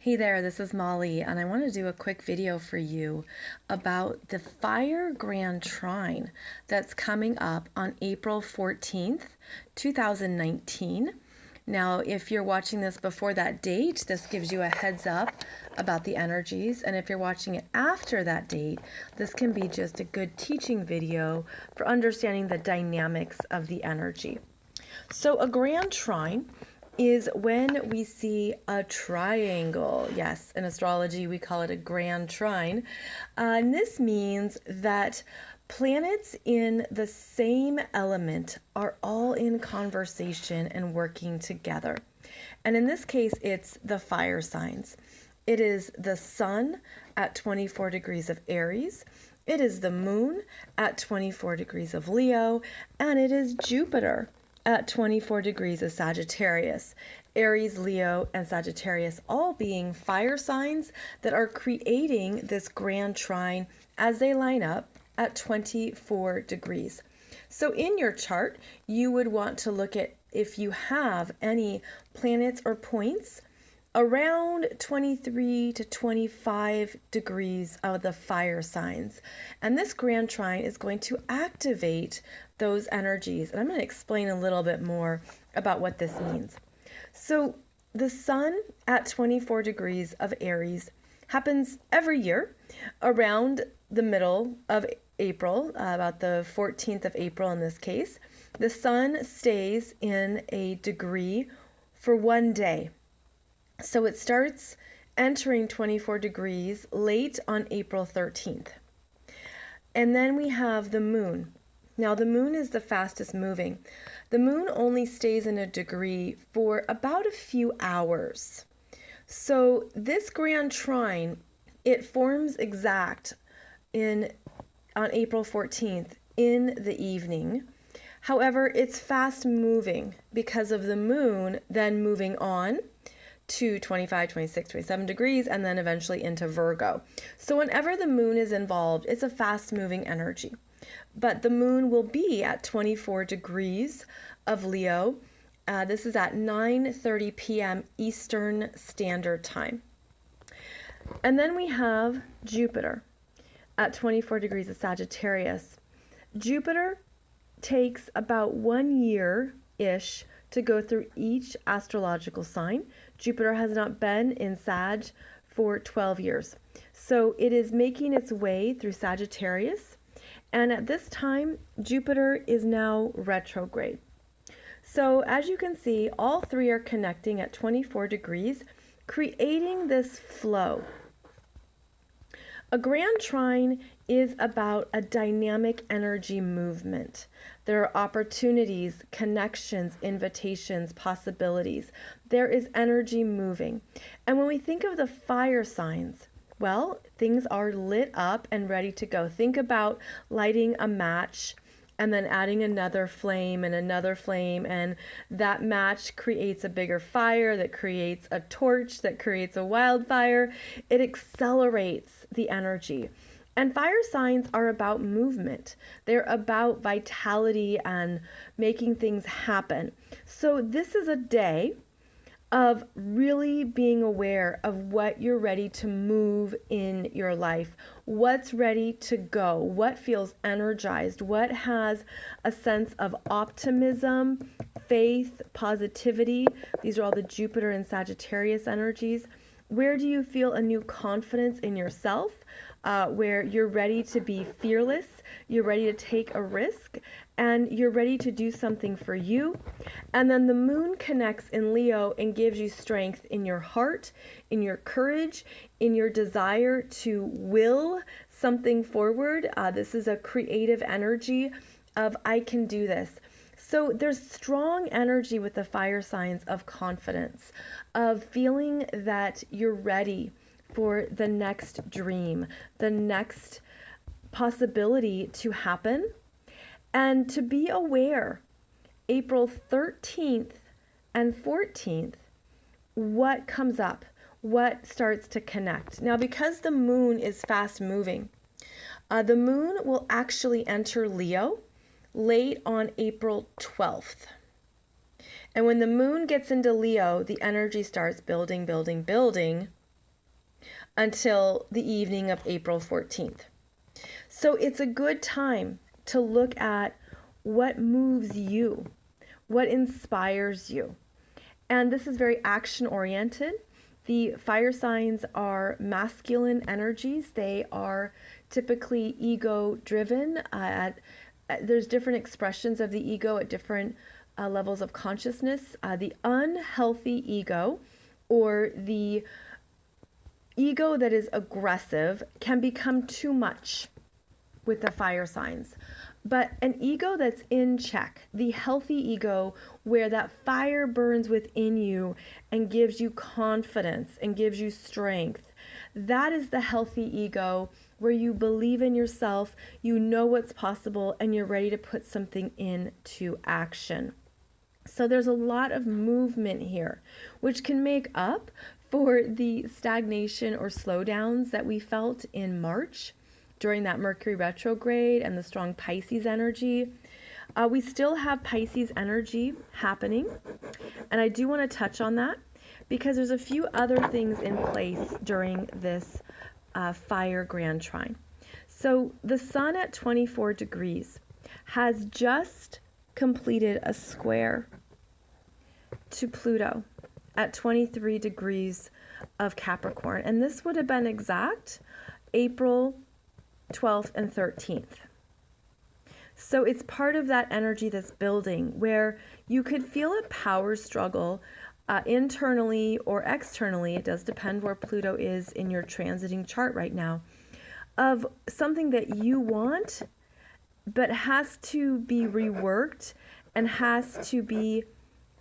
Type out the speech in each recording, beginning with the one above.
Hey there, this is Molly, and I want to do a quick video for you about the Fire Grand Trine that's coming up on April 14th, 2019. Now, if you're watching this before that date, this gives you a heads up about the energies, and if you're watching it after that date, this can be just a good teaching video for understanding the dynamics of the energy. So a Grand Trine is when we see a triangle. Yes, in astrology we call it a grand trine. And this means that planets in the same element are all in conversation and working together. And in this case, it's the fire signs. It is the sun at 24 degrees of Aries. It is the moon at 24 degrees of Leo. And it is Jupiter at 24 degrees of Sagittarius. Aries, Leo, and Sagittarius all being fire signs that are creating this grand trine as they line up at 24 degrees. So in your chart, you would want to look at if you have any planets or points around 23 to 25 degrees of the fire signs. And this grand trine is going to activate those energies. And I'm going to explain a little bit more about what this means. So the sun at 24 degrees of Aries happens every year around the middle of April, about the 14th of April in this case. The sun stays in a degree for one day. So it starts entering 24 degrees late on April 13th. And then we have the moon. Now the moon is the fastest moving. The moon only stays in a degree for about a few hours. So this grand trine, it forms exact on April 14th in the evening. However, it's fast moving because of the moon then moving on to 25, 26, 27 degrees, and then eventually into Virgo. So whenever the moon is involved, it's a fast-moving energy. But the moon will be at 24 degrees of Leo. This is at 9:30 p.m. Eastern Standard Time. And then we have Jupiter at 24 degrees of Sagittarius. Jupiter takes about 1 year-ish to go through each astrological sign. Jupiter has not been in Sag for 12 years. So it is making its way through Sagittarius. And at this time, Jupiter is now retrograde. So as you can see, all three are connecting at 24 degrees, creating this flow. A grand trine is about a dynamic energy movement. There are opportunities, connections, invitations, possibilities. There is energy moving. And when we think of the fire signs, well, things are lit up and ready to go. Think about lighting a match and then adding another flame, and that match creates a bigger fire, that creates a torch, that creates a wildfire. It accelerates the energy. And fire signs are about movement. They're about vitality and making things happen. So this is a day of really being aware of what you're ready to move in your life, what's ready to go, what feels energized, what has a sense of optimism, faith, positivity. These are all the Jupiter and Sagittarius energies. Where do you feel a new confidence in yourself, where you're ready to be fearless, you're ready to take a risk, and you're ready to do something for you? And then the moon connects in Leo and gives you strength in your heart, in your courage, in your desire to will something forward. This is a creative energy of I can do this. So there's strong energy with the fire signs of confidence, of feeling that you're ready for the next dream, the next possibility to happen, and to be aware, April 13th and 14th, what comes up, what starts to connect. Now, because the moon is fast moving, the moon will actually enter Leo late on April 12th. And when the moon gets into Leo, the energy starts building, building, building until the evening of April 14th. So it's a good time to look at what moves you, what inspires you. And this is very action oriented. The fire signs are masculine energies. They are typically ego driven. There's different expressions of the ego at different levels of consciousness. The unhealthy ego, or the ego that is aggressive, can become too much with the fire signs. But an ego that's in check, the healthy ego where that fire burns within you and gives you confidence and gives you strength, that is the healthy ego where you believe in yourself, you know what's possible, and you're ready to put something into action. So there's a lot of movement here, which can make up for the stagnation or slowdowns that we felt in March during that Mercury retrograde and the strong Pisces energy. We still have Pisces energy happening, and I do want to touch on that because there's a few other things in place during this fire grand trine. So the sun at 24 degrees has just completed a square to Pluto at 23 degrees of Capricorn, and this would have been exact April 12th and 13th. So it's part of that energy that's building where you could feel a power struggle internally or externally. It does depend where Pluto is in your transiting chart right now, of something that you want but has to be reworked and has to be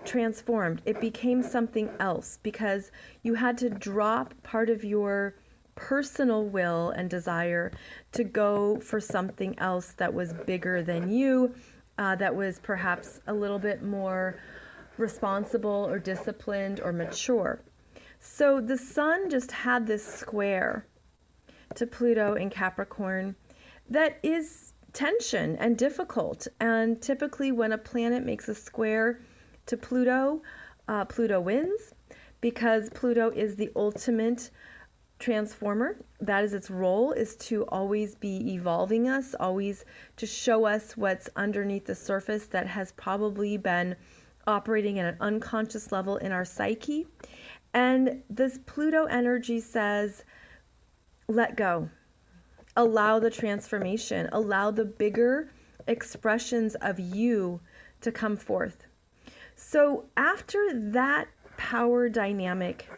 transformed. It became something else because you had to drop part of your personal will and desire to go for something else that was bigger than you, that was perhaps a little bit more responsible or disciplined or mature. So the sun just had this square to Pluto in Capricorn that is tension and difficult. And typically when a planet makes a square to Pluto, Pluto wins, because Pluto is the ultimate transformer. That is its role, is to always be evolving us, always to show us what's underneath the surface that has probably been operating at an unconscious level in our psyche. And this Pluto energy says, let go, allow the transformation, allow the bigger expressions of you to come forth. So after that power dynamic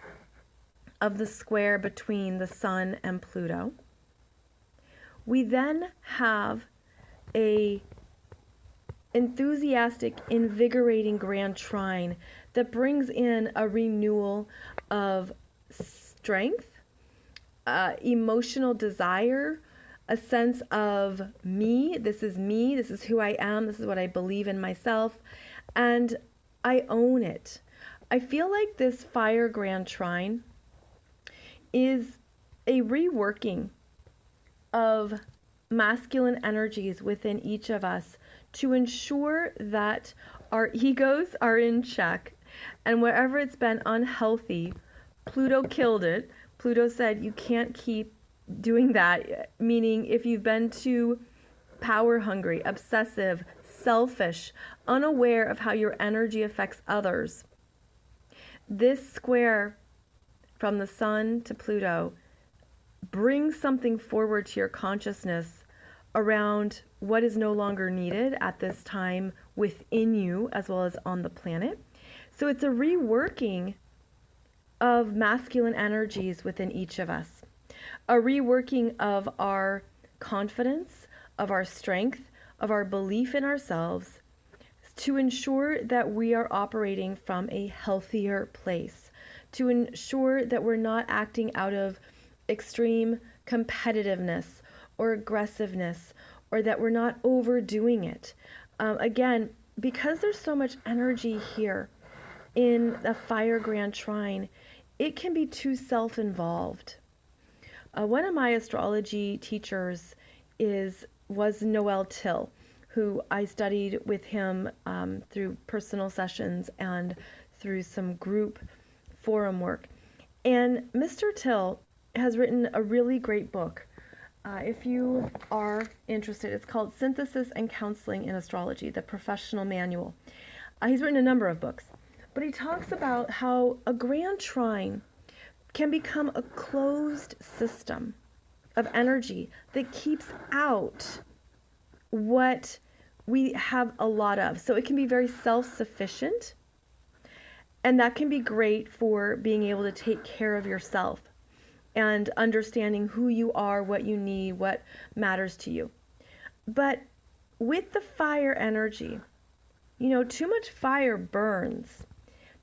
of the square between the sun and Pluto, we then have a enthusiastic, invigorating grand trine that brings in a renewal of strength, emotional desire, a sense of me, this is who I am, this is what I believe in myself, and I own it. I feel like this fire grand trine is a reworking of masculine energies within each of us to ensure that our egos are in check, and wherever it's been unhealthy, Pluto killed it. Pluto said you can't keep doing that, meaning if you've been too power hungry, obsessive, selfish, unaware of how your energy affects others, this square from the sun to Pluto brings something forward to your consciousness around what is no longer needed at this time within you as well as on the planet. So it's a reworking of masculine energies within each of us, a reworking of our confidence, of our strength, of our belief in ourselves, to ensure that we are operating from a healthier place, to ensure that we're not acting out of extreme competitiveness or aggressiveness, or that we're not overdoing it. Again, because there's so much energy here in the fire grand trine, it can be too self-involved. One of my astrology teachers was Noel Till, who I studied with him through personal sessions and through some group forum work. And Mr. Till has written a really great book. If you are interested, it's called Synthesis and Counseling in Astrology, the Professional Manual. He's written a number of books, but he talks about how a grand trine can become a closed system of energy that keeps out what we have a lot of. So it can be very self-sufficient, and that can be great for being able to take care of yourself and understanding who you are, what you need, what matters to you. But with the fire energy, too much fire burns,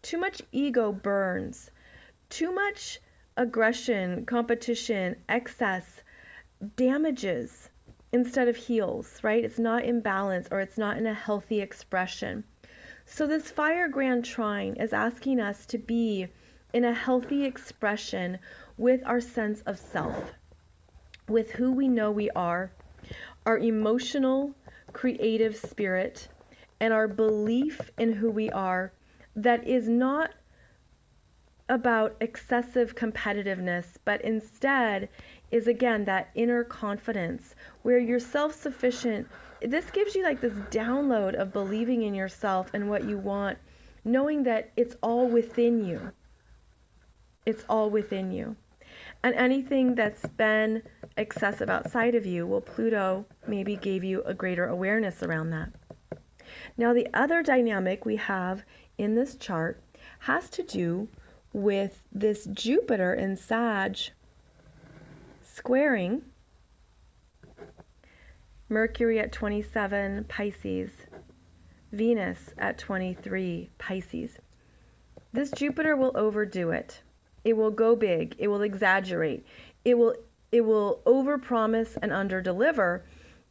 too much ego burns, too much aggression, competition, excess damages instead of heals, right? It's not in balance, or it's not in a healthy expression. So this fire grand trine is asking us to be in a healthy expression with our sense of self, with who we know we are, our emotional, creative spirit, and our belief in who we are, that is not about excessive competitiveness, but instead is, again, that inner confidence where you're self-sufficient. This gives you like this download of believing in yourself and what you want, knowing that it's all within you. It's all within you. And anything that's been excessive outside of you, well, Pluto maybe gave you a greater awareness around that. Now, the other dynamic we have in this chart has to do with this Jupiter in Sag squaring Mercury at 27 Pisces, Venus at 23 Pisces. This Jupiter will overdo it. It will go big. It will exaggerate. It will overpromise and underdeliver,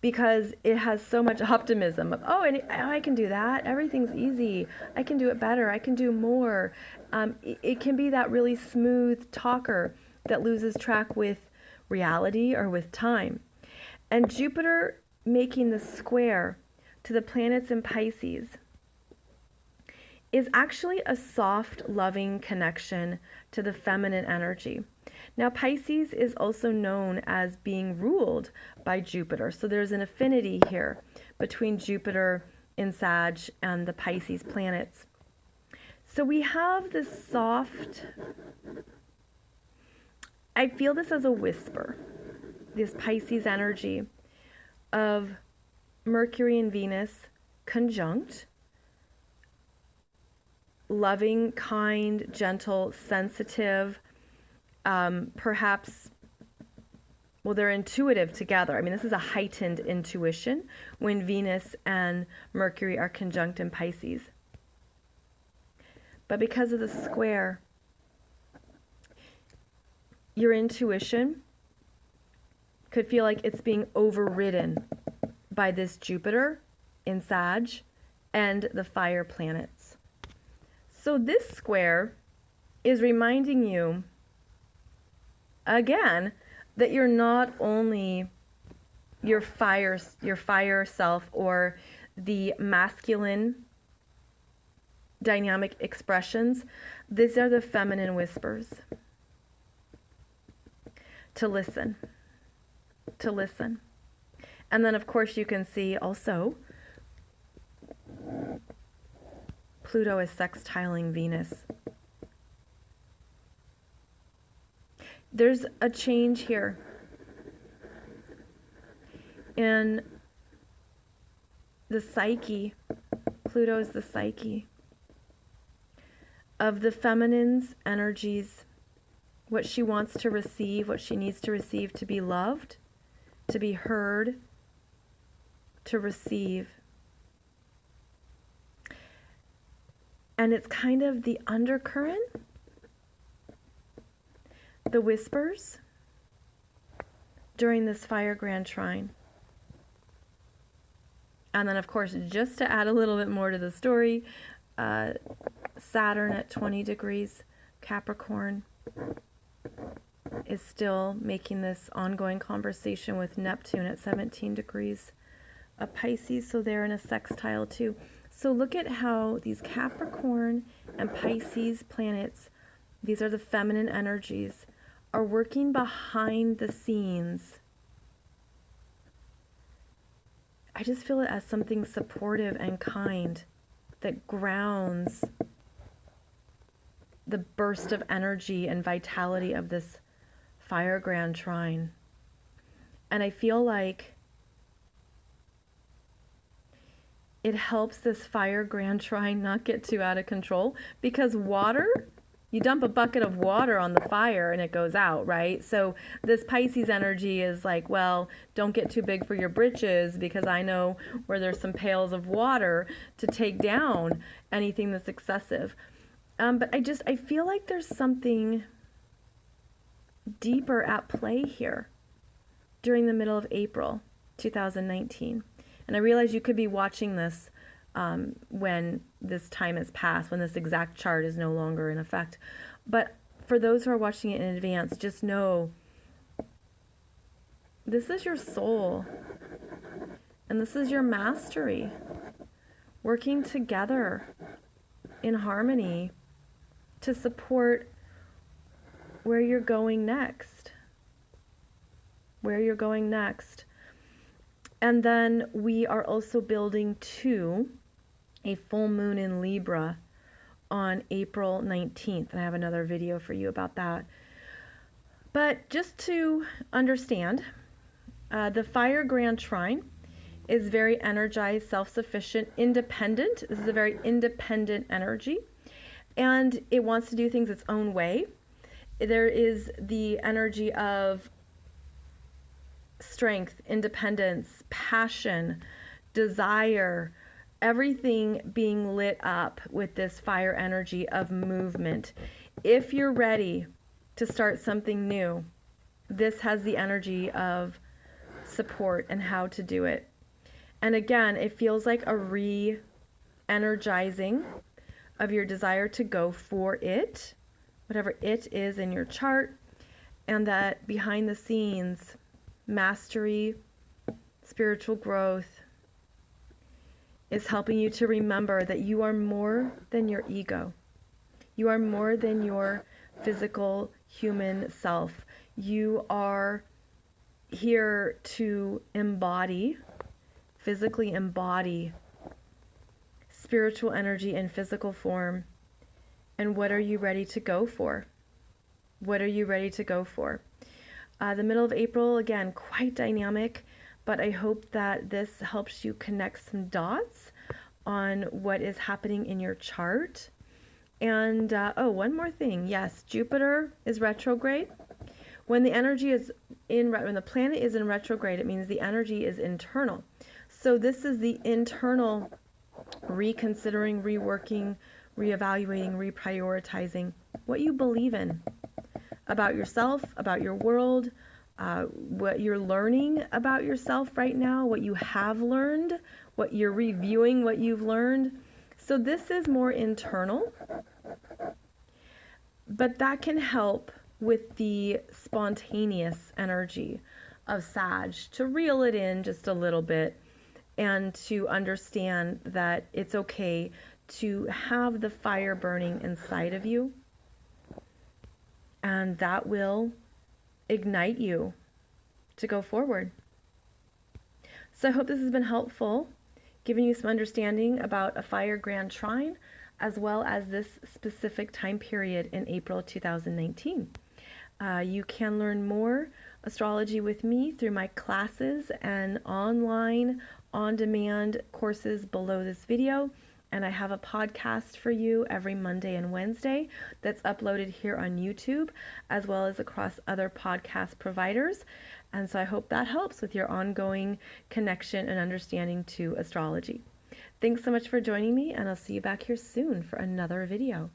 because it has so much optimism of, I can do that. Everything's easy. I can do it better. I can do more. It can be that really smooth talker that loses track with reality or with time. And Jupiter making the square to the planets in Pisces is actually a soft, loving connection to the feminine energy. Now, Pisces is also known as being ruled by Jupiter. So there's an affinity here between Jupiter in Sag and the Pisces planets. So we have this soft, I feel this as a whisper, this Pisces energy of Mercury and Venus conjunct, loving, kind, gentle, sensitive, perhaps, well, they're intuitive together. I mean, this is a heightened intuition when Venus and Mercury are conjunct in Pisces. But because of the square, your intuition could feel like it's being overridden by this Jupiter in Sag and the fire planets. So this square is reminding you, again, that you're not only your fire self, or the masculine dynamic expressions. These are the feminine whispers. To listen. And then, of course, you can see also Pluto is sextiling Venus. There's a change here in the psyche. Pluto is the psyche of the feminine's energies, what she wants to receive, what she needs to receive to be loved, to be heard, to receive. And it's kind of the undercurrent, the whispers during this fire grand trine. And then, of course, just to add a little bit more to the story, Saturn at 20 degrees Capricorn is still making this ongoing conversation with Neptune at 17 degrees of Pisces, so they're in a sextile too. So look at how these Capricorn and Pisces planets, these are the feminine energies, are working behind the scenes. I just feel it as something supportive and kind that grounds the burst of energy and vitality of this fire grand trine. And I feel like it helps this fire grand trine not get too out of control, because water, you dump a bucket of water on the fire and it goes out, right? So this Pisces energy is like, well, don't get too big for your britches, because I know where there's some pails of water to take down anything that's excessive. But I feel like there's something deeper at play here during the middle of April 2019. And I realize you could be watching this when this time has passed, when this exact chart is no longer in effect. But for those who are watching it in advance, just know this is your soul. And this is your mastery. Working together in harmony to support where you're going next. Where you're going next. And then we are also building to a full moon in Libra on April 19th. And I have another video for you about that. But just to understand, the fire grand trine is very energized, self-sufficient, independent. This is a very independent energy. And it wants to do things its own way. There is the energy of strength, independence, passion, desire, everything being lit up with this fire energy of movement. If you're ready to start something new, this has the energy of support and how to do it. And again, it feels like a re-energizing of your desire to go for it, whatever it is in your chart, and that behind the scenes, mastery, spiritual growth is helping you to remember that you are more than your ego. You are more than your physical human self. You are here to embody, physically embody spiritual energy in physical form. And what are you ready to go for? What are you ready to go for? The middle of April, again, quite dynamic, but I hope that this helps you connect some dots on what is happening in your chart. And, oh, one more thing. Yes, Jupiter is retrograde. When the energy is when the planet is in retrograde, it means the energy is internal. So this is the internal reconsidering, reworking, reevaluating, reprioritizing what you believe in about yourself, about your world, what you're learning about yourself right now, what you have learned, what you're reviewing, what you've learned. So this is more internal, but that can help with the spontaneous energy of Sag to reel it in just a little bit and to understand that it's okay to have the fire burning inside of you, and that will ignite you to go forward. So I hope this has been helpful, giving you some understanding about a fire grand trine, as well as this specific time period in April 2019. You can learn more astrology with me through my classes and online, on-demand courses below this video. And I have a podcast for you every Monday and Wednesday that's uploaded here on YouTube, as well as across other podcast providers. And so I hope that helps with your ongoing connection and understanding to astrology. Thanks so much for joining me, and I'll see you back here soon for another video.